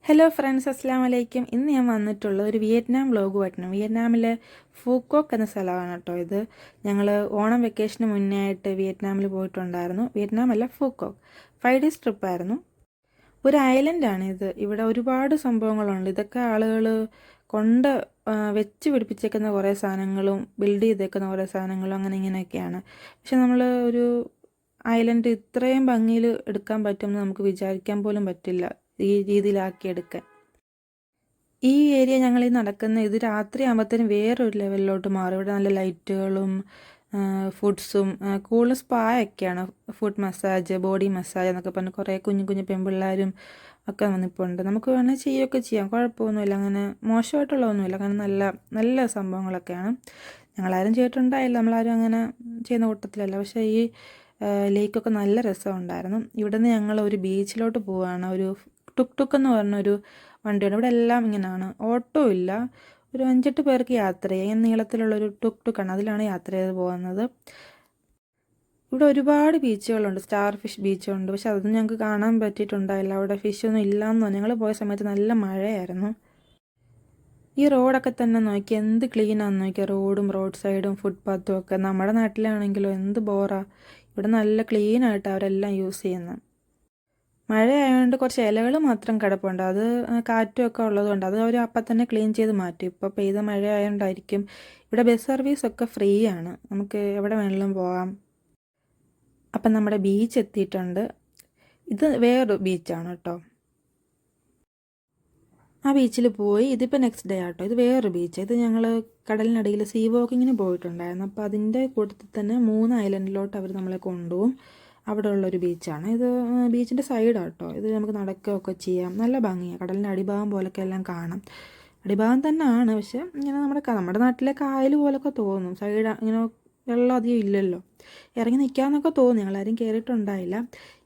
Hello friends, അസ്സാം വലൈക്കും. ഇന്ന് ഞാൻ വന്നിട്ടുള്ളത് ഒരു വിയറ്റ്നാം വ്ലോഗുമായിട്ടാണ്. വിയറ്റ്നാമിലെ ഫൂക്കോക്ക് എന്ന സ്ഥലമാണ് കേട്ടോ ഇത്. ഞങ്ങൾ ഓണം വെക്കേഷന് മുന്നേ ആയിട്ട് വിയറ്റ്നാമിൽ പോയിട്ടുണ്ടായിരുന്നു. വിയറ്റ്നാം അല്ല, ഫൂക്കോക്ക്. 5 days ട്രിപ്പായിരുന്നു. ഒരു ഐലൻഡാണ് ഇത്. ഇവിടെ ഒരുപാട് സംഭവങ്ങളുണ്ട്. ഇതൊക്കെ ആളുകൾ കൊണ്ട് വെച്ച് പിടിപ്പിച്ചേക്കുന്ന കുറേ സാധനങ്ങളും ബിൽഡ് ചെയ്തേക്കുന്ന കുറേ സാധനങ്ങളും അങ്ങനെ ഇങ്ങനെയൊക്കെയാണ്. പക്ഷെ നമ്മൾ ഒരു ഐലൻഡ് ഇത്രയും ഭംഗിയിൽ എടുക്കാൻ പറ്റുമെന്ന് നമുക്ക് വിചാരിക്കാൻ പോലും പറ്റില്ല, ഈ രീതിയിലാക്കിയെടുക്കാൻ. ഈ ഏരിയ ഞങ്ങൾ ഈ നടക്കുന്ന ഇത് രാത്രി ആകുമ്പോഴത്തേനും വേറൊരു ലെവലിലോട്ട് മാറും. ഇവിടെ നല്ല ലൈറ്റുകളും ഫുഡ്സും കൂടുതൽ സ്പാ ഒക്കെയാണ്. ഫുഡ് മസാജ്, ബോഡി മസാജ് എന്നൊക്കെ പറഞ്ഞ് കുറേ കുഞ്ഞു കുഞ്ഞു പെൺപിള്ളേരും ഒക്കെ വന്നിപ്പുണ്ട്. നമുക്ക് വേണമെങ്കിൽ ചെയ്യുകയൊക്കെ ചെയ്യാം, കുഴപ്പമൊന്നുമില്ല. അങ്ങനെ മോശമായിട്ടുള്ളതൊന്നുമില്ല. കാരണം നല്ല നല്ല സംഭവങ്ങളൊക്കെയാണ്. ഞങ്ങളാരും ചെയ്തിട്ടുണ്ടായില്ല, നമ്മളാരും അങ്ങനെ ചെയ്യുന്ന കൂട്ടത്തിലല്ല. പക്ഷേ ഈ ലേക്കൊക്കെ നല്ല രസമുണ്ടായിരുന്നു. ഇവിടുന്ന് ഞങ്ങൾ ഒരു ബീച്ചിലോട്ട് പോവുകയാണ്. ഒരു ടുക് ടുക്ക് എന്ന് പറഞ്ഞൊരു വണ്ടിയാണ്. ഇവിടെ എല്ലാം ഇങ്ങനെയാണ്, ഓട്ടോ ഇല്ല. ഒരു 5-8 പേർക്ക് യാത്ര ചെയ്യാം. ഇങ്ങനെ നീളത്തിലുള്ളൊരു ടുക് ടുക്കാണ്, അതിലാണ് യാത്ര ചെയ്ത് പോകുന്നത്. ഇവിടെ ഒരുപാട് ബീച്ചുകളുണ്ട്. Star fish ബീച്ചുണ്ട്. പക്ഷെ അതൊന്നും ഞങ്ങൾക്ക് കാണാൻ പറ്റിയിട്ടുണ്ടായില്ല. അവിടെ ഫിഷൊന്നും ഇല്ലയെന്ന് പറഞ്ഞു. ഞങ്ങൾ പോയ സമയത്ത് നല്ല മഴയായിരുന്നു. ഈ റോഡൊക്കെ തന്നെ നോക്കി എന്ത് ക്ലീനാണെന്ന് നോക്കിയാൽ, റോഡും റോഡ് സൈഡും ഫുട്പാത്തും ഒക്കെ. നമ്മുടെ നാട്ടിലാണെങ്കിലോ എന്ത് ബോറാ. ഇവിടെ നല്ല ക്ലീനായിട്ട് അവരെല്ലാം യൂസ് ചെയ്യുന്നത്. മഴയായതുകൊണ്ട് കുറച്ച് ഇലകൾ മാത്രം കിടപ്പുണ്ട്. അത് കാറ്റും ഒക്കെ ഉള്ളതുകൊണ്ട് അത് അവർ അപ്പം തന്നെ ക്ലീൻ ചെയ്ത് മാറ്റും. ഇപ്പോൾ പെയ്ത മഴ ആയതുകൊണ്ടായിരിക്കും. ഇവിടെ ബസ് സർവീസൊക്കെ ഫ്രീ ആണ്, നമുക്ക് എവിടെ വേണമെങ്കിലും പോകാം. അപ്പം നമ്മുടെ ബീച്ച് എത്തിയിട്ടുണ്ട്. ഇത് വേറൊരു ബീച്ചാണ് കേട്ടോ. ആ ബീച്ചിൽ പോയി. ഇതിപ്പോൾ നെക്സ്റ്റ് ഡേ ആട്ടോ. ഇത് വേറൊരു ബീച്ച്. ഇത് ഞങ്ങൾ കടലിനടിയിൽ സീ വോക്കിങ്ങിന് പോയിട്ടുണ്ടായിരുന്നു. അപ്പോൾ അതിൻ്റെ കൂട്ടത്തിൽ തന്നെ 3 ഐലൻഡിലോട്ട് അവർ നമ്മളെ കൊണ്ടുപോകും. അവിടെ ഉള്ളൊരു ബീച്ചാണ് ഇത്. ബീച്ചിൻ്റെ സൈഡാണ് കേട്ടോ. ഇത് നമുക്ക് നടക്കുകയൊക്കെ ചെയ്യാം. നല്ല ഭംഗിയാണ്. കടലിൻ്റെ അടിഭാഗം പോലൊക്കെ എല്ലാം കാണാം. അടിഭാഗം തന്നെ ആണ്, പക്ഷേ ഇങ്ങനെ നമ്മുടെ നാട്ടിലെ കായൽ പോലൊക്കെ തോന്നും. സൈഡ് ഇങ്ങനെ വെള്ളം അധികം ഇല്ലല്ലോ, ഇറങ്ങി നിൽക്കാമെന്നൊക്കെ തോന്നി. ഞങ്ങളാരും കയറിയിട്ടുണ്ടായില്ല.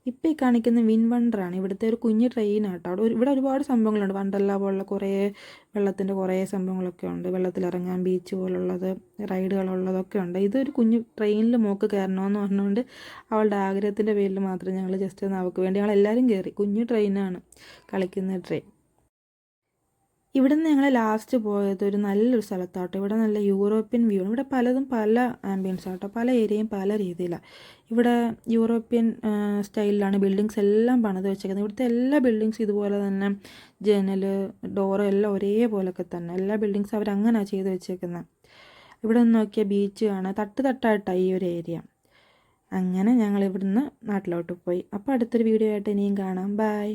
ഇപ്പോൾ ഈ കാണിക്കുന്ന വിൻ വണ്ടറാണ്. ഇവിടുത്തെ ഒരു കുഞ്ഞ് ട്രെയിനാട്ടോ. ഇവിടെ ഒരുപാട് സംഭവങ്ങളുണ്ട്. വണ്ടർല പോലുള്ള കുറേ വെള്ളത്തിൻ്റെ കുറേ സംഭവങ്ങളൊക്കെ ഉണ്ട്. വെള്ളത്തിലിറങ്ങാൻ ബീച്ച് പോലുള്ളത്, റൈഡുകളുള്ളതൊക്കെ ഉണ്ട്. ഇതൊരു കുഞ്ഞ് ട്രെയിനിൽ മോൾക്ക് കയറണമെന്ന് പറഞ്ഞുകൊണ്ട് അവളുടെ ആഗ്രഹത്തിൻ്റെ പേരിൽ മാത്രം ഞങ്ങൾ ജസ്റ്റ് ഒന്ന് അവൾക്ക് വേണ്ടി ഞങ്ങളെല്ലാവരും കയറി. കുഞ്ഞു ട്രെയിനാണ്, കളിക്കുന്ന ട്രെയിൻ. ഇവിടുന്ന് ഞങ്ങൾ ലാസ്റ്റ് പോയത് ഒരു നല്ലൊരു സ്ഥലത്താട്ടോ. ഇവിടെ നല്ല യൂറോപ്യൻ വ്യൂ ആണ്. ഇവിടെ പലതും പല ആംബിയൻസ് ആട്ടോ. പല ഏരിയയും പല രീതിയിലാണ്. ഇവിടെ യൂറോപ്യൻ സ്റ്റൈലിലാണ് ബിൽഡിങ്സ് എല്ലാം പണിത് വെച്ചേക്കുന്നത്. ഇവിടുത്തെ എല്ലാ ബിൽഡിങ്സും ഇതുപോലെ തന്നെ, ജനൽ, ഡോറ് എല്ലാം ഒരേപോലൊക്കെ തന്നെ. എല്ലാ ബിൽഡിങ്സും അവരങ്ങനെയാണ് ചെയ്ത് വെച്ചേക്കുന്നത്. ഇവിടെ നിന്ന് നോക്കിയാൽ ബീച്ച് കാണാം. തട്ടായിട്ടാണ് ഈ ഒരു ഏരിയ. അങ്ങനെ ഞങ്ങൾ ഇവിടുന്ന് നാട്ടിലോട്ട് പോയി. അപ്പോൾ അടുത്തൊരു വീഡിയോ ആയിട്ട് ഇനിയും കാണാം. ബൈ.